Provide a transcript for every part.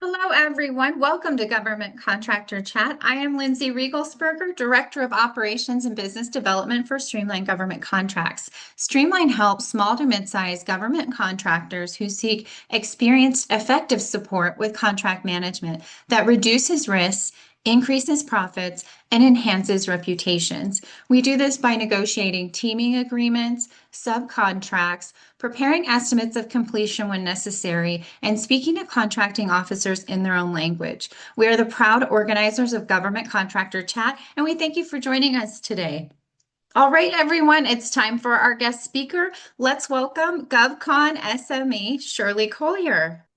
Hello, everyone. Welcome to Government Contractor Chat. I am Lindsay Riegelsberger, Director of Operations and Business Development for Streamline Government Contracts. Streamline helps small to mid-sized government contractors who seek experienced, effective support with contract management that reduces risks, increases profits, and enhances reputations. We do this by negotiating teaming agreements, subcontracts, preparing estimates of completion when necessary, and speaking to contracting officers in their own language. We are the proud organizers of Government Contractor Chat, and we thank you for joining us today. All right, everyone, it's time for our guest speaker. Let's welcome GovCon SME Shirley Collier.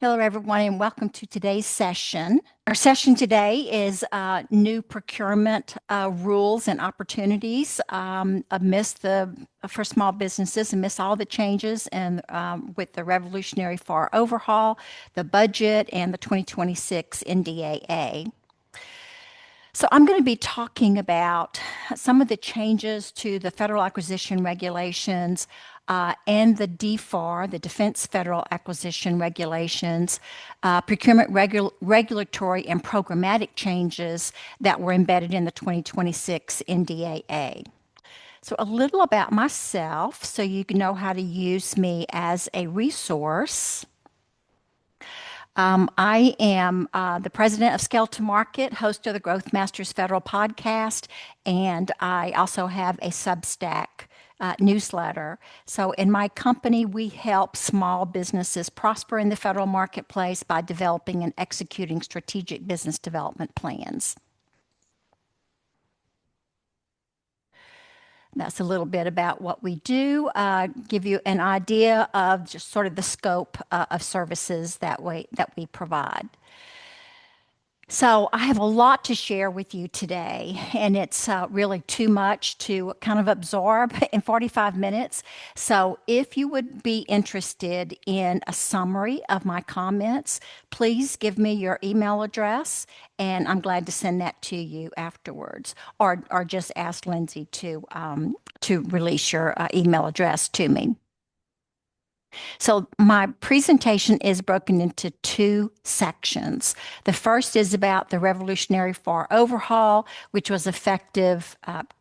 Hello, everyone, and welcome to today's session. Our session today is new procurement rules and opportunities for small businesses amidst all the changes and with the revolutionary FAR overhaul, the budget, and the 2026 NDAA. So I'm going to be talking about some of the changes to the federal acquisition regulations and the DFAR, the Defense Federal Acquisition Regulations, procurement regulatory and programmatic changes that were embedded in the 2026 NDAA. So a little about myself so you can know how to use me as a resource. I am the president of Scale to Market, host of the Growth Masters Federal podcast, and I also have a Substack newsletter. So in my company, we help small businesses prosper in the federal marketplace by developing and executing strategic business development plans. That's a little bit about what we do, give you an idea of just sort of the scope of services that we provide. So I have a lot to share with you today, and it's really too much to kind of absorb in 45 minutes. So if you would be interested in a summary of my comments, please give me your email address, and I'm glad to send that to you afterwards, or just ask Lindsay to release your email address to me. So my presentation is broken into two sections. The first is about the revolutionary FAR overhaul, which was effective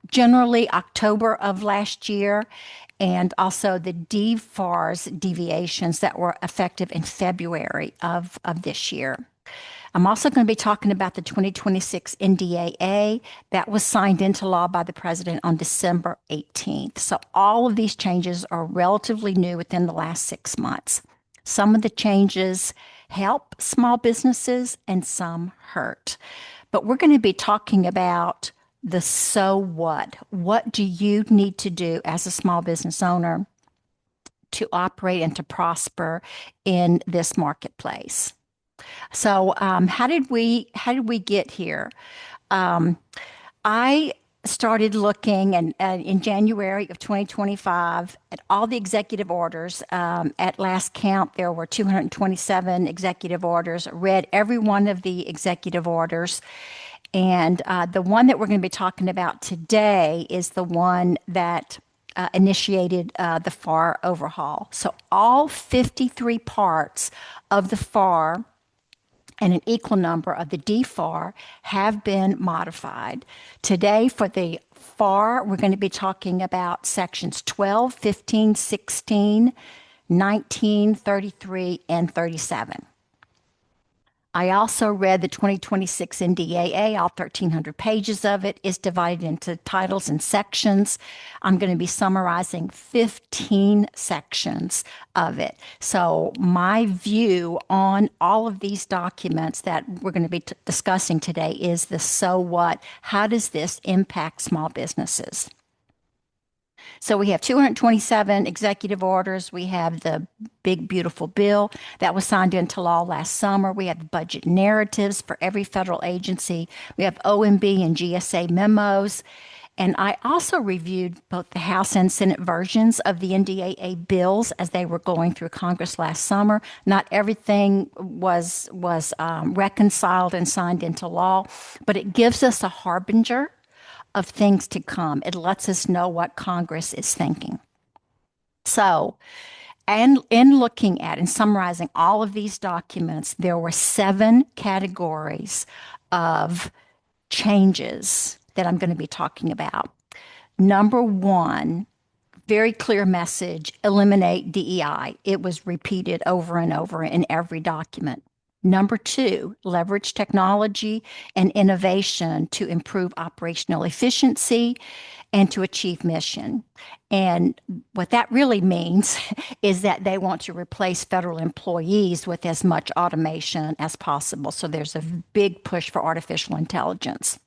generally October of last year, and also the DFAR's deviations that were effective in February of this year. I'm also going to be talking about the 2026 NDAA that was signed into law by the president on December 18th. So all of these changes are relatively new within the last 6 months. Some of the changes help small businesses and some hurt. But we're going to be talking about the so what. What do you need to do as a small business owner to operate and to prosper in this marketplace? So, how did we get here? I started looking in January of 2025 at all the executive orders. At last count, there were 227 executive orders. Read every one of the executive orders, and the one that we're going to be talking about today is the one that initiated the FAR overhaul. So all 53 parts of the FAR and an equal number of the DFAR have been modified. Today, for the FAR, we're going to be talking about sections 12, 15, 16, 19, 33, and 37. I also read the 2026 NDAA. All 1,300 pages of it is divided into titles and sections. I'm going to be summarizing 15 sections of it. So my view on all of these documents that we're going to be discussing today is the so what. How does this impact small businesses? So we have 227 executive orders. We have the big, beautiful bill that was signed into law last summer. We have budget narratives for every federal agency. We have OMB and GSA memos. And I also reviewed both the House and Senate versions of the NDAA bills as they were going through Congress last summer. Not everything was reconciled and signed into law, but it gives us a harbinger of things to come. It lets us know what Congress is thinking. So, And in looking at and summarizing all of these documents, there were 7 categories of changes that I'm going to be talking about. Number 1, very clear message: eliminate DEI. It was repeated over and over in every document. Number 2, leverage technology and innovation to improve operational efficiency and to achieve mission. And what that really means is that they want to replace federal employees with as much automation as possible. So there's a big push for artificial intelligence.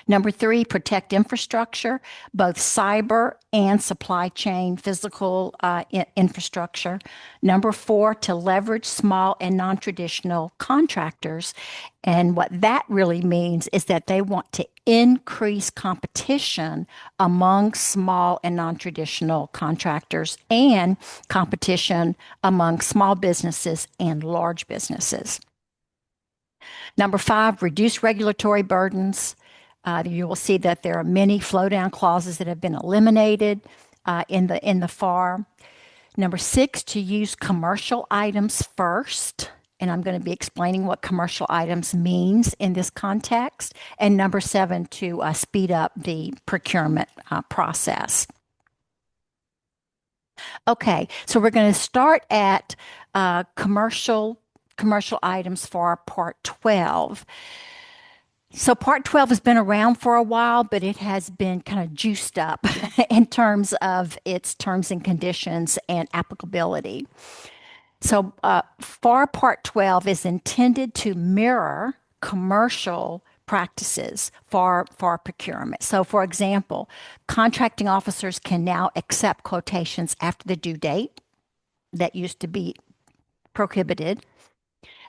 Number 3, protect infrastructure, both cyber and supply chain physical infrastructure. Number 4, to leverage small and non-traditional contractors. And what that really means is that they want to increase competition among small and non-traditional contractors and competition among small businesses and large businesses. Number 5, reduce regulatory burdens. You will see that there are many flow-down clauses that have been eliminated in the FAR. Number 6, to use commercial items first, and I'm going to be explaining what commercial items means in this context. And number 7, to speed up the procurement process. Okay, so we're going to start at commercial items for Part 12. So Part 12 has been around for a while, but it has been kind of juiced up in terms of its terms and conditions and applicability. So FAR Part 12 is intended to mirror commercial practices for procurement. So for example, contracting officers can now accept quotations after the due date. That used to be prohibited.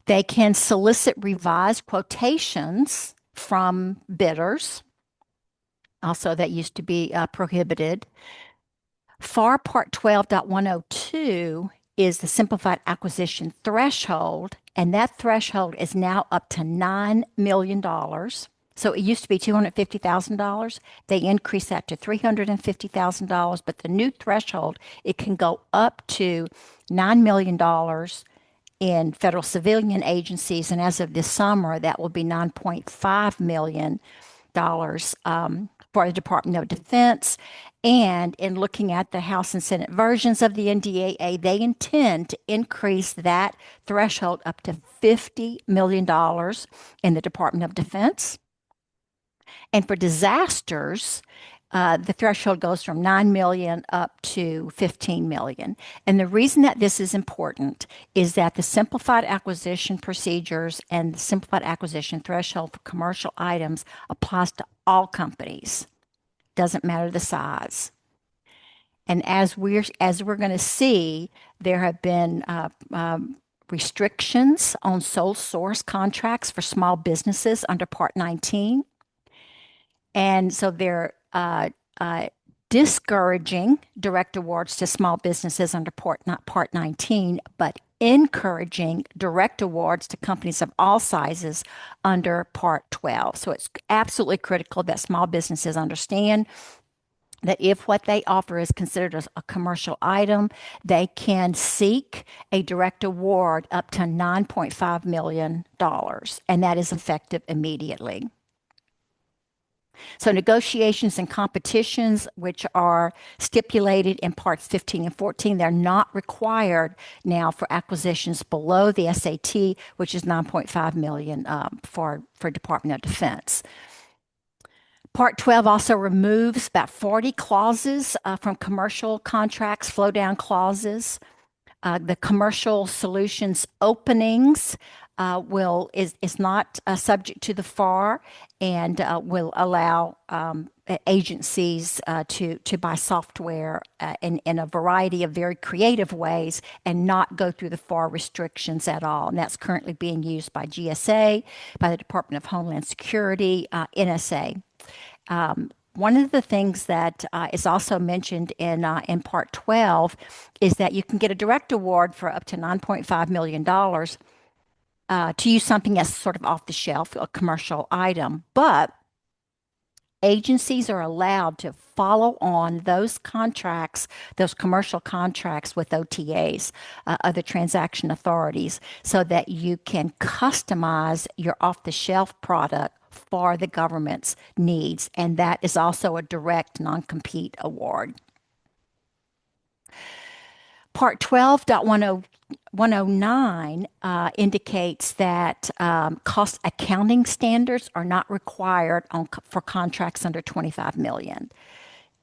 They can solicit revised quotations from bidders. Also, that used to be prohibited. FAR Part 12.102 is the simplified acquisition threshold, and that threshold is now up to $9 million. So it used to be $250,000. They increased that to $350,000, but the new threshold, it can go up to $9 million in federal civilian agencies, and as of this summer, that will be $9.5 million for the Department of Defense. And in looking at the House and Senate versions of the NDAA, they intend to increase that threshold up to $50 million in the Department of Defense. And for disasters, the threshold goes from 9 million up to 15 million. And the reason that this is important is that the simplified acquisition procedures and the simplified acquisition threshold for commercial items applies to all companies. Doesn't matter the size. And as we're going to see, there have been restrictions on sole source contracts for small businesses under Part 19. And so they're discouraging direct awards to small businesses under Part 19, but encouraging direct awards to companies of all sizes under Part 12. So it's absolutely critical that small businesses understand that if what they offer is considered as a commercial item, they can seek a direct award up to $9.5 million, and that is effective immediately. So negotiations and competitions, which are stipulated in Parts 15 and 14, they're not required now for acquisitions below the SAT, which is $9.5 million for Department of Defense. Part 12 also removes about 40 clauses from commercial contracts, flow-down clauses. The commercial solutions openings is not subject to the FAR and will allow agencies to buy software in a variety of very creative ways and not go through the FAR restrictions at all. And that's currently being used by GSA, by the Department of Homeland Security, NSA. One of the things that is also mentioned in Part 12 is that you can get a direct award for up to $9.5 million to use something that's sort of off the shelf, a commercial item. But Agencies are allowed to follow on those contracts, those commercial contracts with OTAs, other transaction authorities, so that you can customize your off the shelf product for the government's needs. And that is also a direct non compete award. Part 12.109 indicates that cost accounting standards are not required for contracts under 25 million.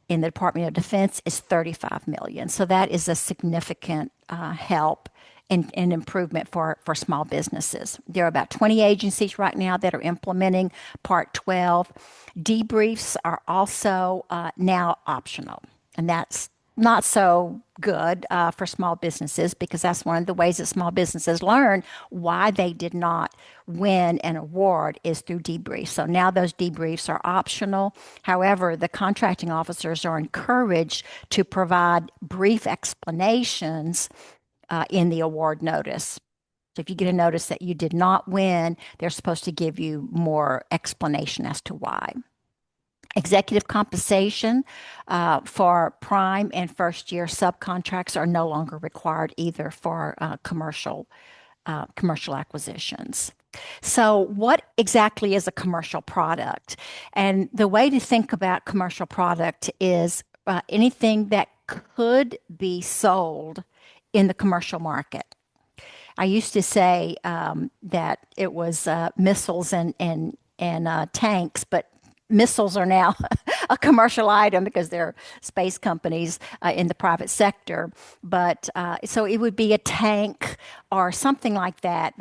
In the Department of Defense is 35 million. So that is a significant help and improvement for small businesses. There are about 20 agencies right now that are implementing Part 12. Debriefs are also now optional, and that's not so good for small businesses, because that's one of the ways that small businesses learn why they did not win an award is through debriefs. So now those debriefs are optional. However, the contracting officers are encouraged to provide brief explanations in the award notice. So if you get a notice that you did not win, they're supposed to give you more explanation as to why. Executive compensation for prime and first year subcontracts are no longer required either for commercial acquisitions. So what exactly is a commercial product? And the way to think about commercial product is anything that could be sold in the commercial market. I used to say that it was missiles and tanks, but missiles are now a commercial item because they're space companies in the private sector. But so it would be a tank or something like that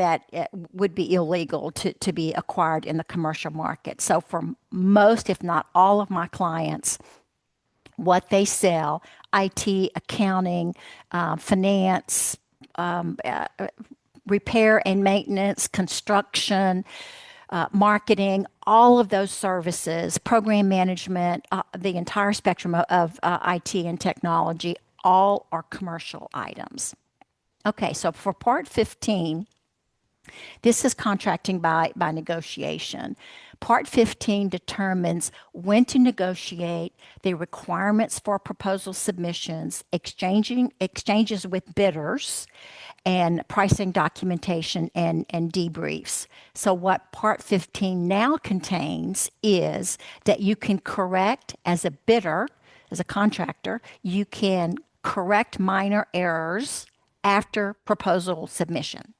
would be illegal to be acquired in the commercial market. So for most, if not all of my clients, what they sell, IT, accounting, finance, repair and maintenance, construction, marketing, all of those services, program management, the entire spectrum of IT and technology, all are commercial items. Okay, so for Part 15, this is contracting by negotiation. Part 15 determines when to negotiate, the requirements for proposal submissions, exchanges with bidders, and pricing documentation and debriefs. So what Part 15 now contains is that you can correct as a bidder, as a contractor, you can correct minor errors after proposal submission.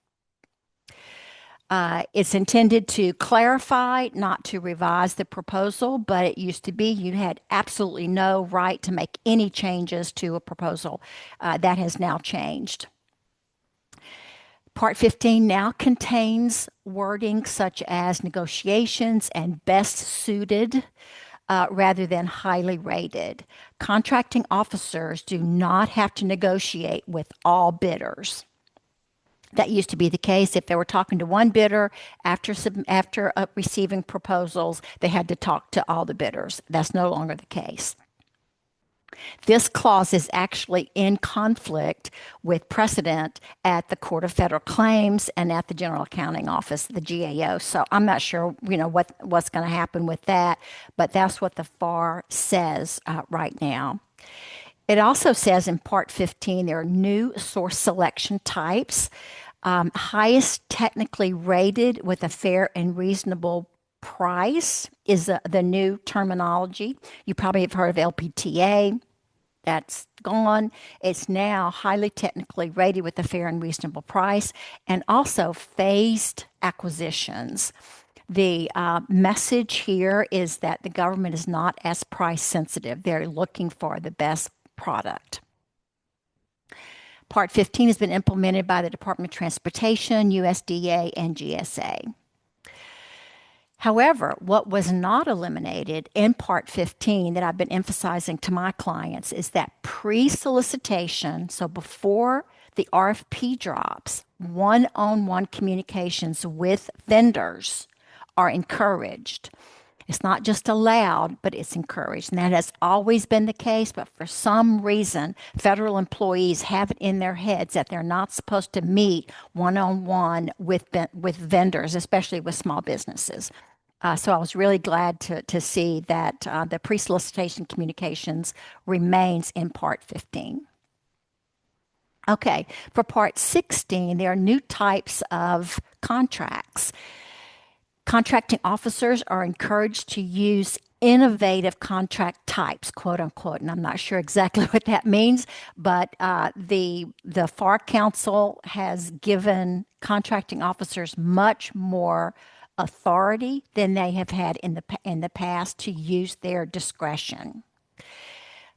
It's intended to clarify, not to revise the proposal, but it used to be you had absolutely no right to make any changes to a proposal. That has now changed. Part 15 now contains wording such as negotiations and best suited rather than highly rated. Contracting officers do not have to negotiate with all bidders. That used to be the case. If they were talking to one bidder after receiving proposals, they had to talk to all the bidders. That's no longer the case. This clause is actually in conflict with precedent at the Court of Federal Claims and at the General Accounting Office, the GAO. So I'm not sure, what's going to happen with that, but that's what the FAR says right now. It also says in Part 15 there are new source selection types. Highest technically rated with a fair and reasonable price is the new terminology. You probably have heard of LPTA. That's gone. It's now highly technically rated with a fair and reasonable price, and also phased acquisitions. The message here is that the government is not as price sensitive. They're looking for the best product. Part 15 has been implemented by the Department of Transportation, USDA, and GSA. However, what was not eliminated in Part 15 that I've been emphasizing to my clients is that pre-solicitation, so before the RFP drops, one-on-one communications with vendors are encouraged. It's not just allowed, but it's encouraged. And that has always been the case, but for some reason, federal employees have it in their heads that they're not supposed to meet one-on-one with vendors, especially with small businesses. So I was really glad to see that the pre-solicitation communications remains in Part 15. Okay, for Part 16, there are new types of contracts. Contracting officers are encouraged to use innovative contract types, quote unquote, and I'm not sure exactly what that means, but the FAR Council has given contracting officers much more authority than they have had in the past to use their discretion.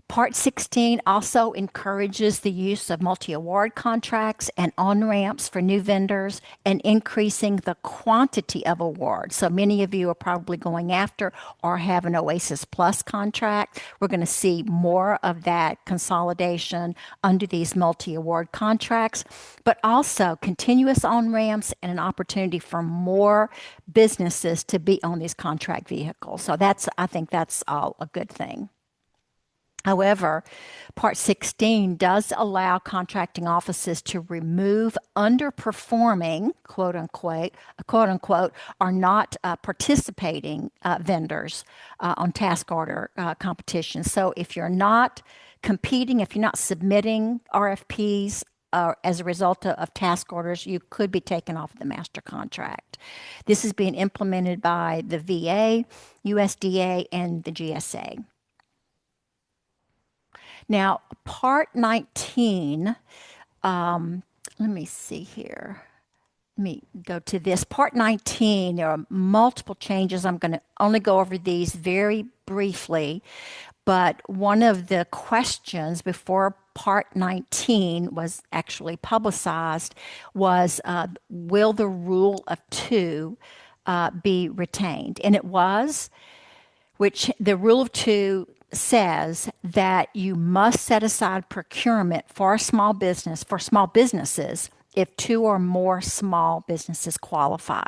Part 16 also encourages the use of multi-award contracts and on-ramps for new vendors and increasing the quantity of awards. So many of you are probably going after or have an Oasis Plus contract. We're going to see more of that consolidation under these multi-award contracts, but also continuous on-ramps and an opportunity for more businesses to be on these contract vehicles. So I think that's all a good thing. However, Part 16 does allow contracting offices to remove underperforming, quote unquote, or not participating vendors on task order competitions. So if you're not competing, if you're not submitting RFPs as a result of task orders, you could be taken off the master contract. This is being implemented by the VA, USDA, and the GSA. Now, Part 19, let me see here. Let me go to this. Part 19, there are multiple changes. I'm going to only go over these very briefly, but one of the questions before Part 19 was actually publicized was, will the rule of two be retained? And it was, which the rule of two says that you must set aside procurement for small businesses if two or more small businesses qualify.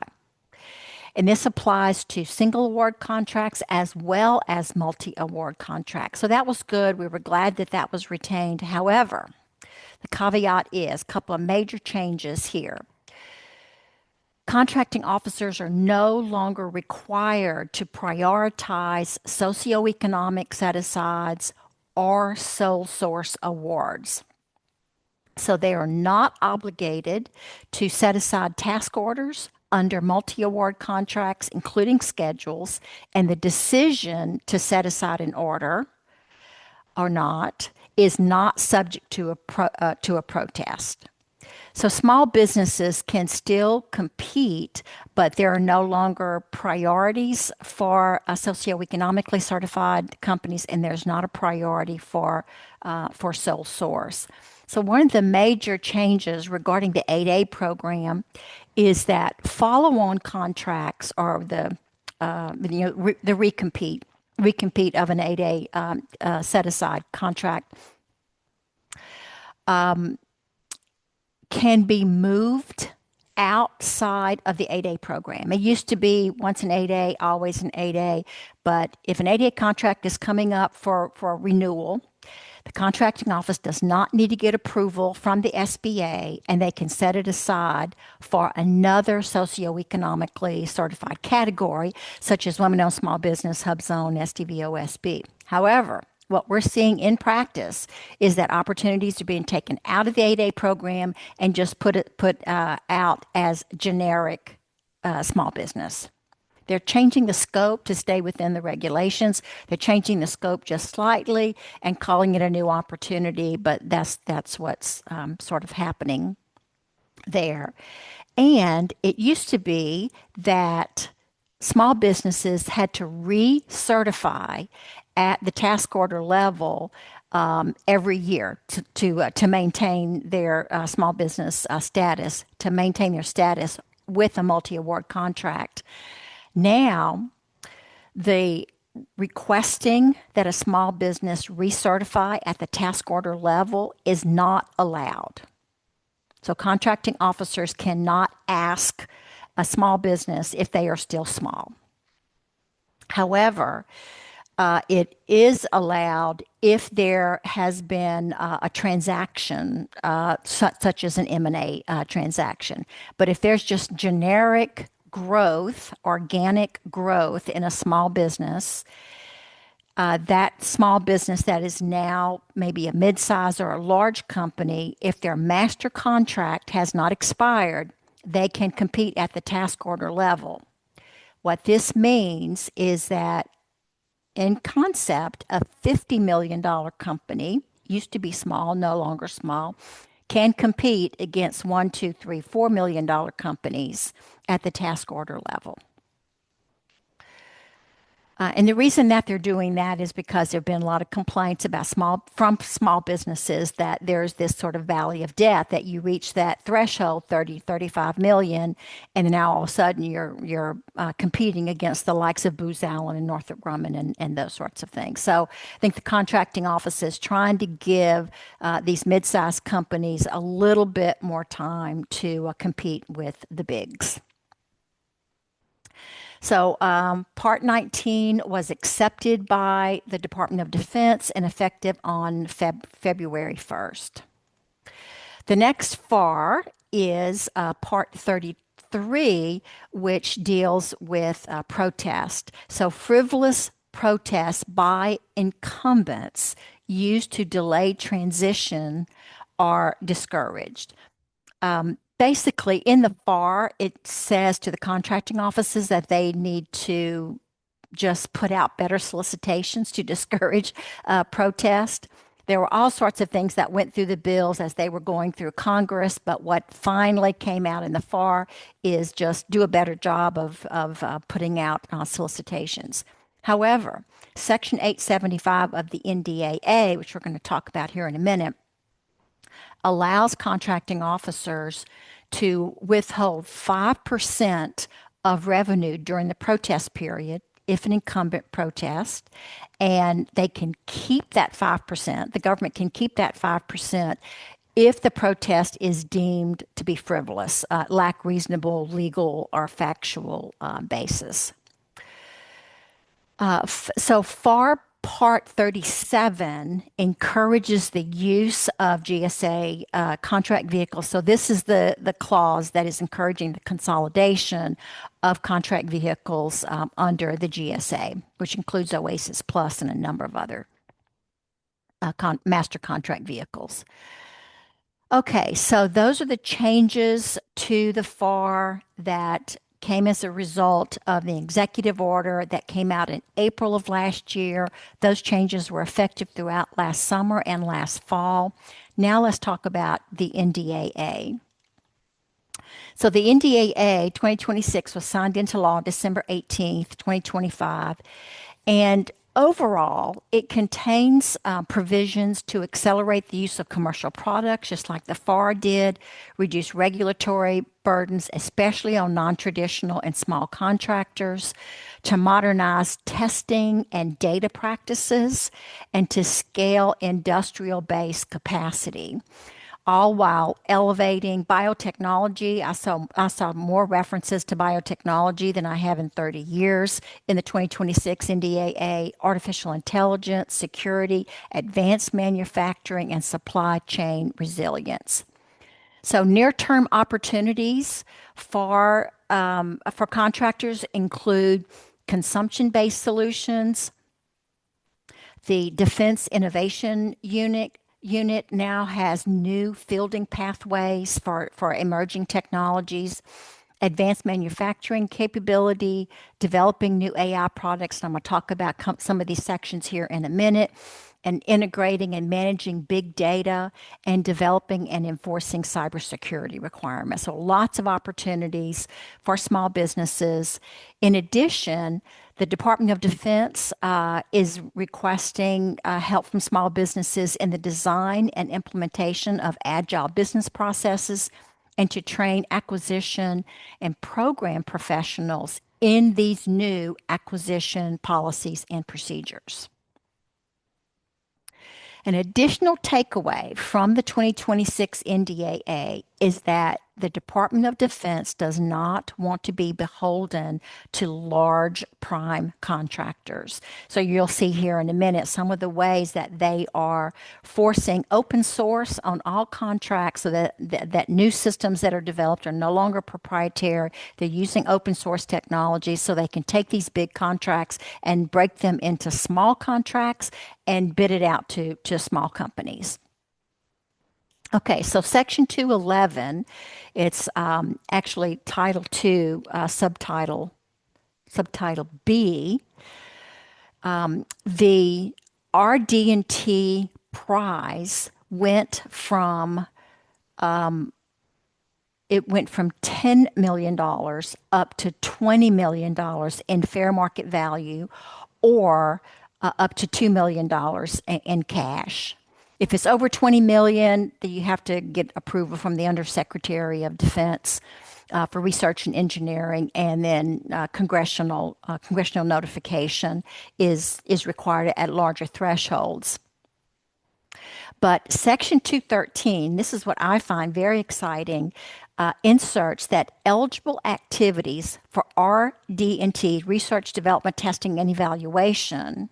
And this applies to single award contracts as well as multi-award contracts. So that was good. We were glad that that was retained. However, the caveat is a couple of major changes here. Contracting officers are no longer required to prioritize socioeconomic set-asides or sole source awards. So they are not obligated to set aside task orders under multi-award contracts, including schedules, and the decision to set aside an order or not is not subject to a protest. So small businesses can still compete, but there are no longer priorities for socioeconomically certified companies, and there's not a priority for sole source. So one of the major changes regarding the 8A program is that follow-on contracts are the recompete of an 8A set-aside contract. Can be moved outside of the 8A program. It used to be once an 8A, always an 8A, but if an 8A contract is coming up for renewal, the contracting office does not need to get approval from the SBA, and they can set it aside for another socioeconomically certified category, such as women-owned small business, HUBZone, SDVOSB. However, what we're seeing in practice is that opportunities are being taken out of the 8A program and just put out as generic small business. They're changing the scope to stay within the regulations. They're changing the scope just slightly and calling it a new opportunity, but that's what's sort of happening there. And it used to be that small businesses had to recertify at the task order level every year to maintain their small business status, to maintain their status with a multi-award contract. Now, the requesting that a small business recertify at the task order level is not allowed. So contracting officers cannot ask a small business if they are still small. However, it is allowed if there has been a transaction, such as an M&A transaction. But if there's just generic growth, organic growth in a small business, that small business that is now maybe a mid-size or a large company, if their master contract has not expired, they can compete at the task order level. What this means is that in concept, a $50 million company, used to be small, no longer small, can compete against $1, $2, $3, $4 million companies at the task order level. And the reason that they're doing that is because there have been a lot of complaints about from small businesses that there's this sort of valley of death, that you reach that threshold, 30, 35 million, and now all of a sudden you're competing against the likes of Booz Allen and Northrop Grumman and those sorts of things. So I think the contracting office is trying to give these mid-sized companies a little bit more time to compete with the bigs. So Part 19 was accepted by the Department of Defense and effective on February 1st. The next FAR is Part 33, which deals with protest. So frivolous protests by incumbents used to delay transition are discouraged. Basically, in the FAR, it says to the contracting offices that they need to just put out better solicitations to discourage protest. There were all sorts of things that went through the bills as they were going through Congress, but what finally came out in the FAR is just do a better job of putting out solicitations. However, Section 875 of the NDAA, which we're going to talk about here in a minute, allows contracting officers to withhold 5% of revenue during the protest period if an incumbent protests, and they can keep that 5%. The government can keep that 5% if the protest is deemed to be frivolous, lack reasonable legal or factual basis. So FAR Part 37 encourages the use of GSA contract vehicles. So this is the clause that is encouraging the consolidation of contract vehicles under the GSA, which includes Oasis Plus and a number of other master contract vehicles. Okay, so those are the changes to the FAR that came as a result of the executive order that came out in April of last year. Those changes were effective throughout last summer and last fall. Now let's talk about the NDAA. So the NDAA 2026 was signed into law December 18th, 2025, and overall, it contains provisions to accelerate the use of commercial products, just like the FAR did, reduce regulatory burdens, especially on non-traditional and small contractors, to modernize testing and data practices, and to scale industrial-based capacity, all while elevating biotechnology. I saw more references to biotechnology than I have in 30 years in the 2026 NDAA, artificial intelligence, security, advanced manufacturing, and supply chain resilience. So near-term opportunities for contractors include consumption-based solutions. The Defense Innovation Unit now has new fielding pathways for emerging technologies, advanced manufacturing capability, developing new AI products. And I'm going to talk about some of these sections here in a minute, and integrating and managing big data, and developing and enforcing cybersecurity requirements. So lots of opportunities for small businesses. In addition, the Department of Defense is requesting help from small businesses in the design and implementation of agile business processes, and to train acquisition and program professionals in these new acquisition policies and procedures. An additional takeaway from the 2026 NDAA is that the Department of Defense does not want to be beholden to large prime contractors. So you'll see here in a minute some of the ways that they are forcing open source on all contracts so that new systems that are developed are no longer proprietary. They're using open source technology so they can take these big contracts and break them into small contracts and bid it out to small companies. Okay, so Section 211, it's actually Title 2, subtitle B. The RD&T prize went from $10 million up to $20 million in fair market value, or up to $2 million in cash. If it's over 20 million, then you have to get approval from the Undersecretary of Defense for Research and Engineering, and then congressional notification is required at larger thresholds. But Section 213, this is what I find very exciting, inserts that eligible activities for RD&T, research, development, testing, and evaluation,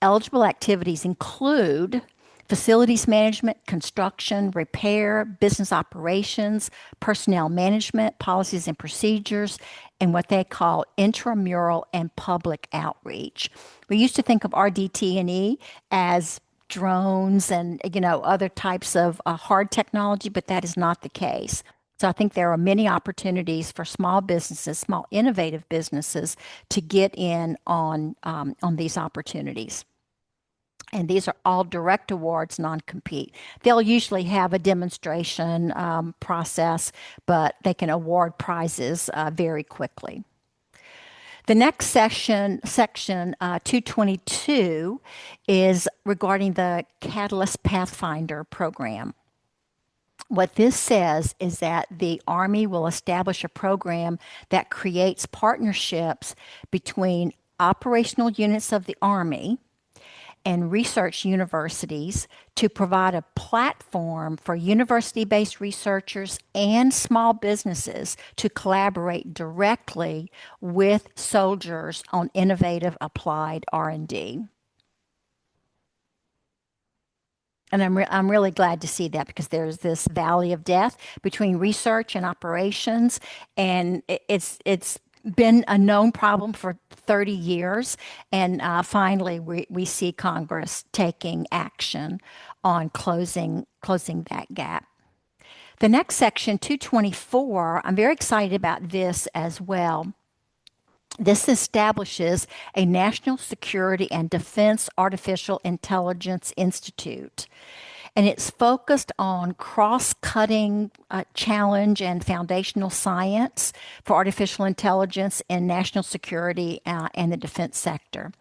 eligible activities include facilities management, construction, repair, business operations, personnel management, policies and procedures, and what they call intramural and public outreach. We used to think of RDT&E as drones and other types of hard technology, but that is not the case. So I think there are many opportunities for small businesses, small innovative businesses, to get in on these opportunities. And these are all direct awards, non-compete. They'll usually have a demonstration process, but they can award prizes very quickly. The next section 222, is regarding the Catalyst Pathfinder program. What this says is that the Army will establish a program that creates partnerships between operational units of the Army and research universities to provide a platform for university-based researchers and small businesses to collaborate directly with soldiers on innovative applied R&D. And I'm really glad to see that, because there's this valley of death between research and operations, and it's been a known problem for 30 years, and finally we see Congress taking action on closing that gap. The next section, 224, I'm very excited about this as well. This establishes a National Security and Defense Artificial Intelligence Institute, and it's focused on cross-cutting challenge and foundational science for artificial intelligence in national security and the defense sector.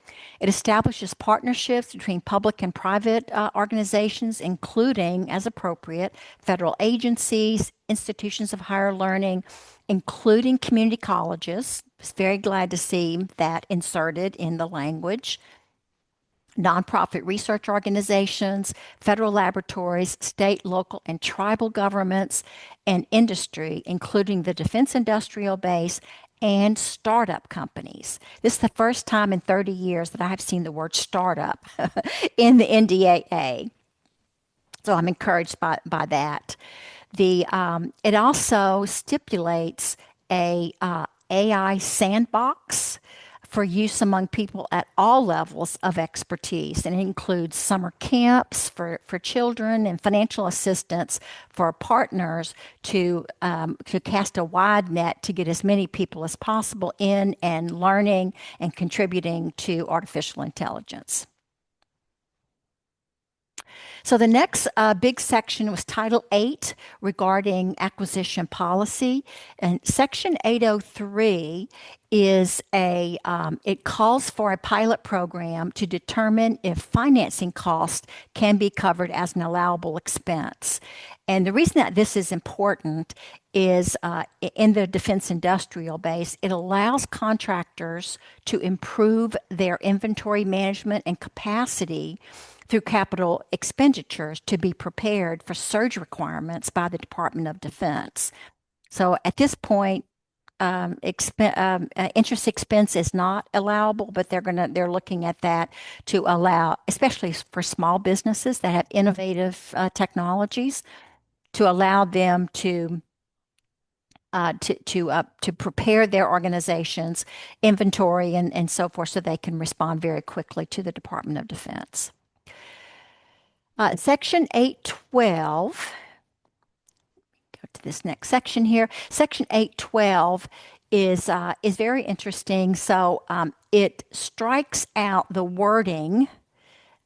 It establishes partnerships between public and private organizations, including, as appropriate, federal agencies, institutions of higher learning, including community colleges. I was very glad to see that inserted in the language. Nonprofit research organizations, federal laboratories, state, local, and tribal governments, and industry, including the defense industrial base and startup companies. This is the first time in 30 years that I have seen the word startup in the NDAA. So I'm encouraged by that. It also stipulates a AI sandbox for use among people at all levels of expertise, and it includes summer camps for children and financial assistance for partners to cast a wide net to get as many people as possible in and learning and contributing to artificial intelligence. So the next big section was Title 8 regarding acquisition policy. And Section 803 is it calls for a pilot program to determine if financing costs can be covered as an allowable expense. And the reason that this is important is in the defense industrial base, it allows contractors to improve their inventory management and capacity through capital expenditures to be prepared for surge requirements by the Department of Defense. So at this point, interest expense is not allowable, but they're looking at that to allow, especially for small businesses that have innovative technologies, to allow them to prepare their organizations, inventory, and so forth, so they can respond very quickly to the Department of Defense. Section 812. Go to this next section here. Section 812 is very interesting. So it strikes out the wording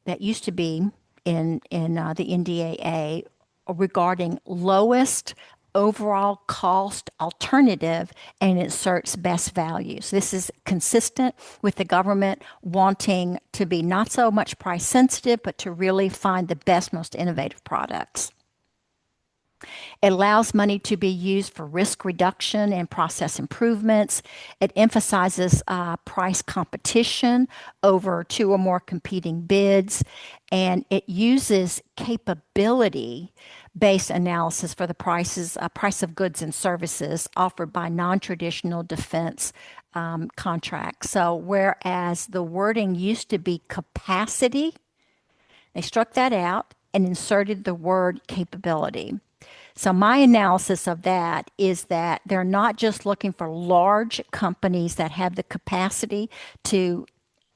that used to be in the NDAA regarding lowest overall cost alternative, and inserts best value. So this is consistent with the government wanting to be not so much price sensitive, but to really find the best, most innovative products. It allows money to be used for risk reduction and process improvements. It emphasizes price competition over two or more competing bids, and it uses capability-based analysis for the price of goods and services offered by non-traditional defense contracts. So whereas the wording used to be capacity, they struck that out and inserted the word capability. So my analysis of that is that they're not just looking for large companies that have the capacity to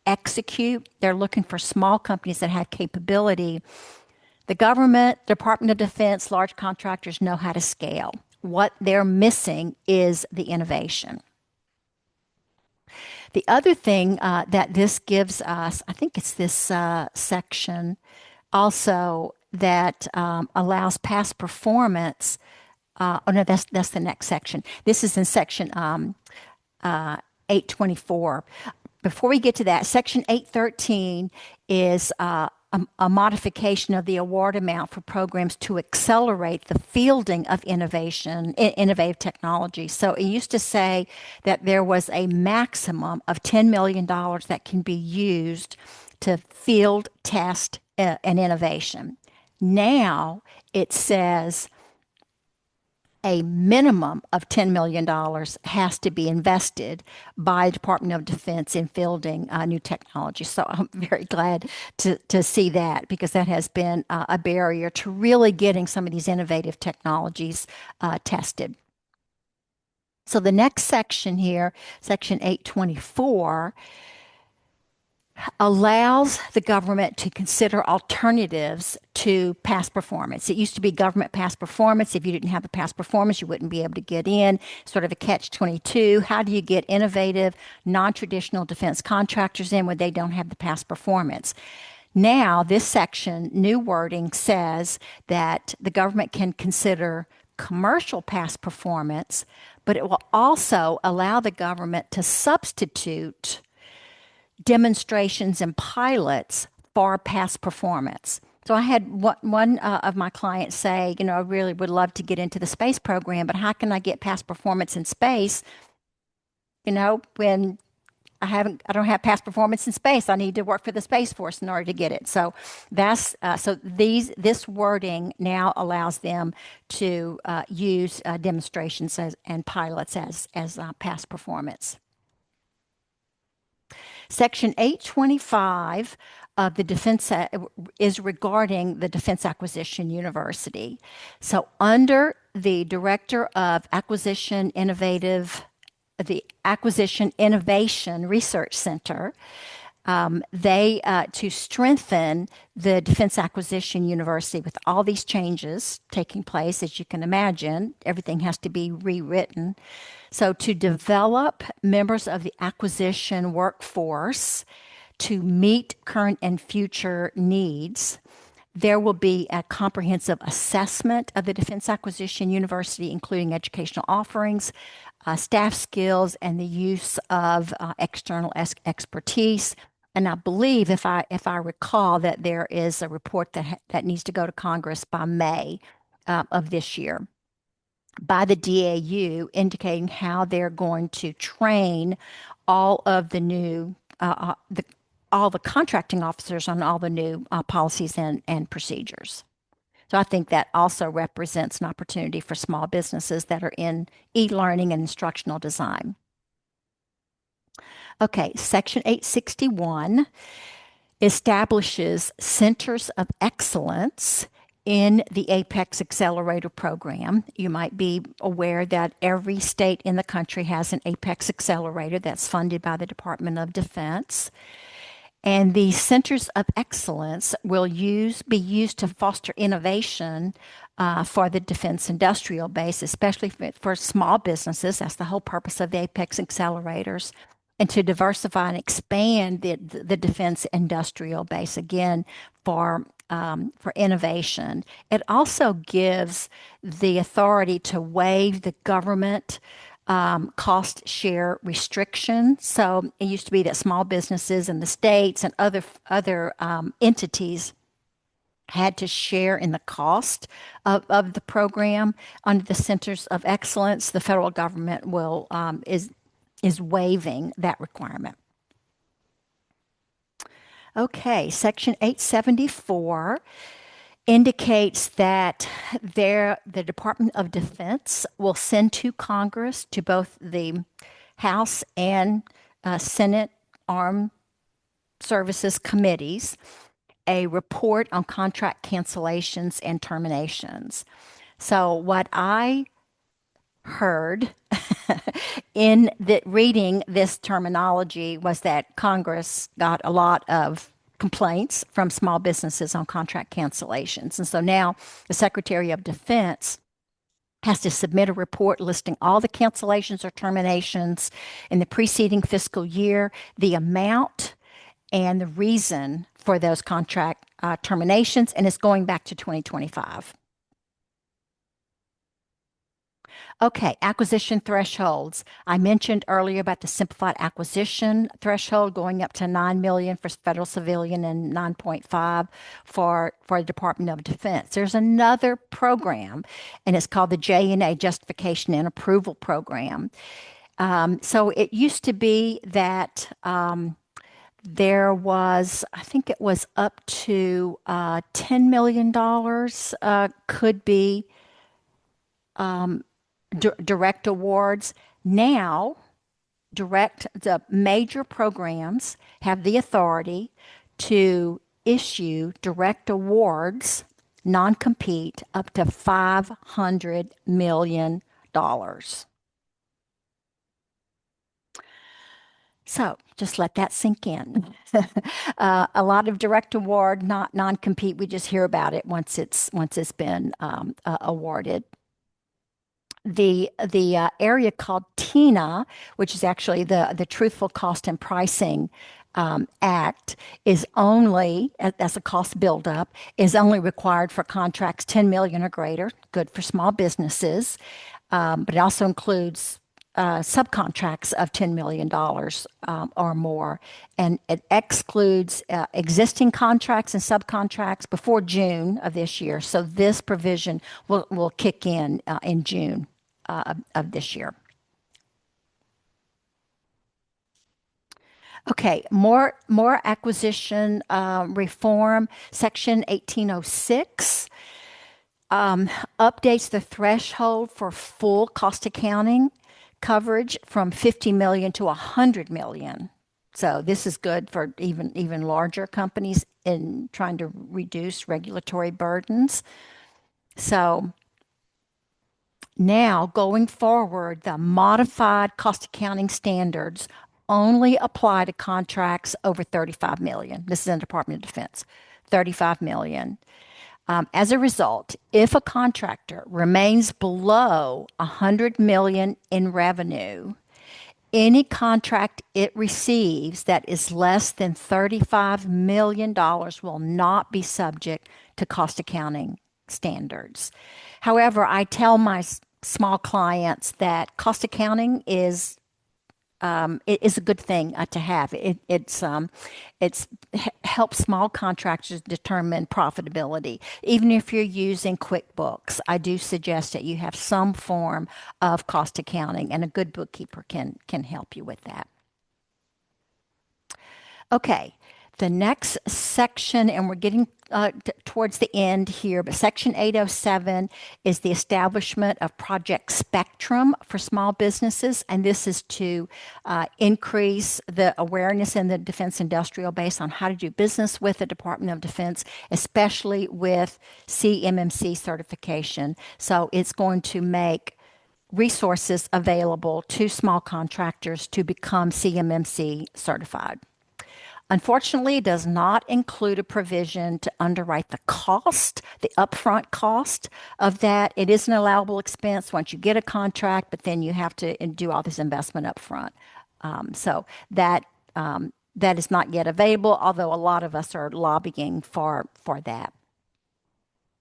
execute. They're looking for small companies that have capability. The government, Department of Defense, large contractors know how to scale. What they're missing is the innovation. The other thing that this gives us, I think it's this section also, that allows past performance. Oh no, that's the next section. This is in section 824. Before we get to that, section 813 is a modification of the award amount for programs to accelerate the fielding of innovative technology. So it used to say that there was a maximum of $10 million that can be used to field test an innovation. Now it says a minimum of $10 million has to be invested by the Department of Defense in fielding new technology. So I'm very glad to see that, because that has been a barrier to really getting some of these innovative technologies tested. So the next section here, section 824, allows the government to consider alternatives to past performance. It used to be government past performance. If you didn't have a past performance, you wouldn't be able to get in. Sort of a catch-22. How do you get innovative, non-traditional defense contractors in when they don't have the past performance? Now, this section, new wording, says that the government can consider commercial past performance, but it will also allow the government to substitute demonstrations and pilots for past performance. So I had one of my clients say, I really would love to get into the space program, but how can I get past performance in space? When I don't have past performance in space. I need to work for the Space Force in order to get it. So this wording now allows them to use demonstrations and pilots as past performance. Section 825 of the Defense is regarding the Defense Acquisition University. So under the Director of the Acquisition Innovation Research Center, they to strengthen the Defense Acquisition University with all these changes taking place, as you can imagine, everything has to be rewritten. So to develop members of the acquisition workforce to meet current and future needs, there will be a comprehensive assessment of the Defense Acquisition University, including educational offerings, staff skills, and the use of external expertise. And I believe, if I recall, that there is a report that needs to go to Congress by May of this year by the DAU, indicating how they're going to train all of the new all the contracting officers on all the new policies and procedures. So I think that also represents an opportunity for small businesses that are in e-learning and instructional design. Okay, Section 861 establishes centers of excellence in the Apex Accelerator program. You might be aware that every state in the country has an Apex Accelerator that's funded by the Department of Defense. And the centers of excellence will be used to foster innovation for the defense industrial base, especially for small businesses. That's the whole purpose of the Apex accelerators, and to diversify and expand the defense industrial base again for innovation. It also gives the authority to waive the government cost share restriction. So it used to be that small businesses in the states and other entities had to share in the cost of the program. Under the Centers of Excellence, the federal government is waiving that requirement. Okay, Section 874 indicates that the Department of Defense will send to Congress, to both the House and Senate Armed Services Committees, a report on contract cancellations and terminations. So what I heard in reading this terminology was that Congress got a lot of complaints from small businesses on contract cancellations. And so now the Secretary of Defense has to submit a report listing all the cancellations or terminations in the preceding fiscal year, the amount and the reason for those contract terminations, and it's going back to 2025. Okay, acquisition thresholds. I mentioned earlier about the simplified acquisition threshold going up to $9 million for federal civilian and $9.5 for the Department of Defense. There's another program, and it's called the J&A Justification and Approval Program. So it used to be that there was, I think it was up to $10 million could be direct awards. Now, the major programs have the authority to issue direct awards, non-compete, up to $500 million. So just let that sink in. A lot of direct award, not non-compete. We just hear about it once it's been awarded. The area called TINA, which is actually the Truthful Cost and Pricing Act, is only, as a cost buildup, is only required for contracts 10 million or greater, good for small businesses, but it also includes subcontracts of $10 million or more, and it excludes existing contracts and subcontracts before June of this year. So this provision will kick in June of this year. Okay, more acquisition reform. Section 1806 updates the threshold for full cost accounting coverage from 50 million to 100 million. So this is good for even larger companies in trying to reduce regulatory burdens. So now, going forward, the modified cost accounting standards only apply to contracts over 35 million. This is in the Department of Defense, 35 million. As a result, if a contractor remains below 100 million in revenue, any contract it receives that is less than $35 million will not be subject to cost accounting standards. However, I tell my small clients that cost accounting is a good thing to have. It's helps small contractors determine profitability. Even if you're using QuickBooks, I do suggest that you have some form of cost accounting, and a good bookkeeper can help you with that. Okay, The next section, and we're getting towards the end here, but Section 807 is the establishment of Project Spectrum for small businesses, and this is to increase the awareness in the defense industrial base on how to do business with the Department of Defense, especially with CMMC certification. So it's going to make resources available to small contractors to become CMMC certified. Unfortunately, it does not include a provision to underwrite the cost, the upfront cost of that. It is an allowable expense once you get a contract, but then you have to do all this investment upfront. So that is not yet available, although a lot of us are lobbying for that.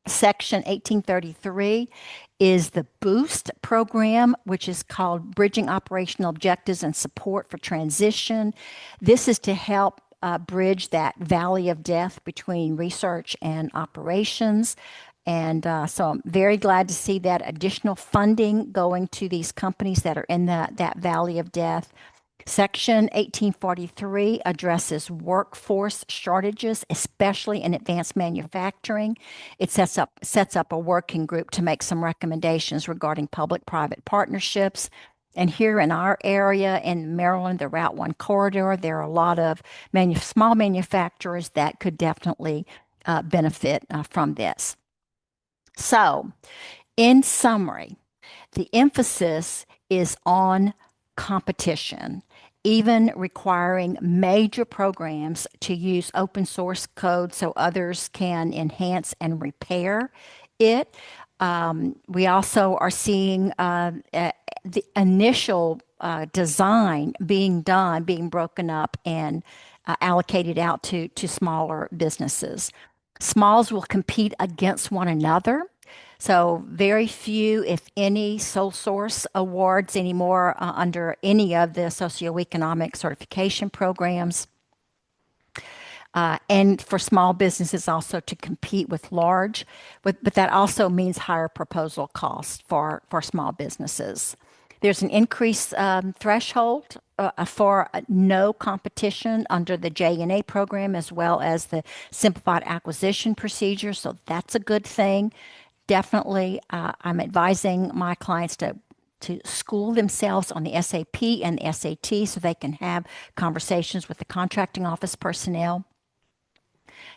Section 1833 is the BOOST program, which is called Bridging Operational Objectives and Support for Transition. This is to help bridge that valley of death between research and operations. And so I'm very glad to see that additional funding going to these companies that are in that valley of death. Section 1843 addresses workforce shortages, especially in advanced manufacturing. It sets up a working group to make some recommendations regarding public-private partnerships. And here in our area in Maryland, the Route 1 corridor, there are a lot of small manufacturers that could definitely benefit from this. So, in summary, the emphasis is on competition, even requiring major programs to use open source code so others can enhance and repair it. We also are seeing the initial design being broken up and allocated out to smaller businesses. Smalls will compete against one another. So very few, if any, sole source awards anymore under any of the socioeconomic certification programs. And for small businesses also to compete with large, but that also means higher proposal costs for small businesses. There's an increased threshold for no competition under the J&A program as well as the simplified acquisition procedure, so that's a good thing. Definitely, I'm advising my clients to school themselves on the SAP and the SAT so they can have conversations with the contracting office personnel.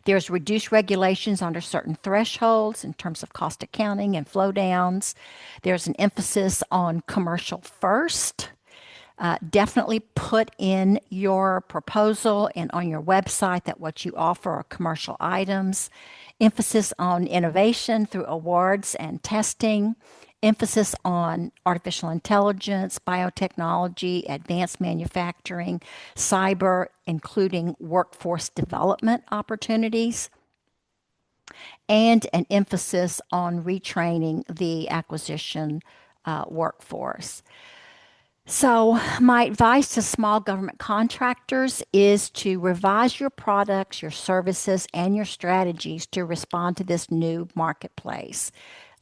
There's reduced regulations under certain thresholds in terms of cost accounting and flow downs. There's an emphasis on commercial first. Definitely put in your proposal and on your website that what you offer are commercial items. Emphasis on innovation through awards and testing. Emphasis on artificial intelligence, biotechnology, advanced manufacturing, cyber, including workforce development opportunities, and an emphasis on retraining the acquisition workforce. So my advice to small government contractors is to revise your products, your services, and your strategies to respond to this new marketplace.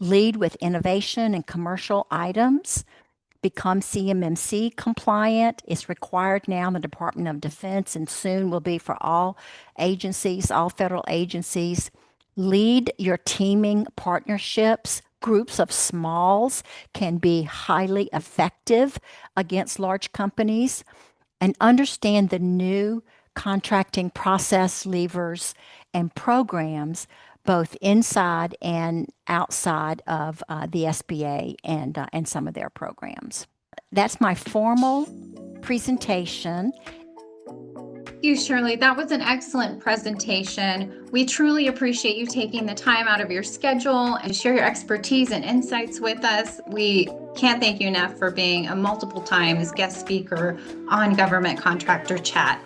Lead with innovation and commercial items. Become CMMC compliant. It's required now in the Department of Defense and soon will be for all agencies, all federal agencies. Lead your teaming partnerships. Groups of smalls can be highly effective against large companies, and understand the new contracting process levers and programs both inside and outside of the SBA and some of their programs. That's my formal presentation. Thank you, Shirley. That was an excellent presentation. We truly appreciate you taking the time out of your schedule and share your expertise and insights with us. We can't thank you enough for being a multiple times guest speaker on Government Contractor Chat.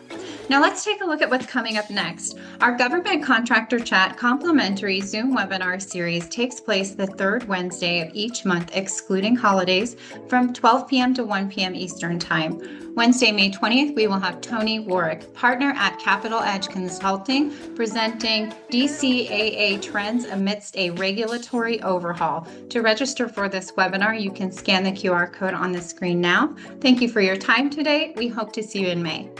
Now let's take a look at what's coming up next. Our Government Contractor Chat complimentary Zoom webinar series takes place the third Wednesday of each month, excluding holidays, from 12 p.m. to 1 p.m. Eastern Time. Wednesday, May 20th, we will have Tony Warwick, partner at Capital Edge Consulting, presenting NDAA trends amidst a regulatory overhaul. To register for this webinar, you can scan the QR code on the screen now. Thank you for your time today. We hope to see you in May.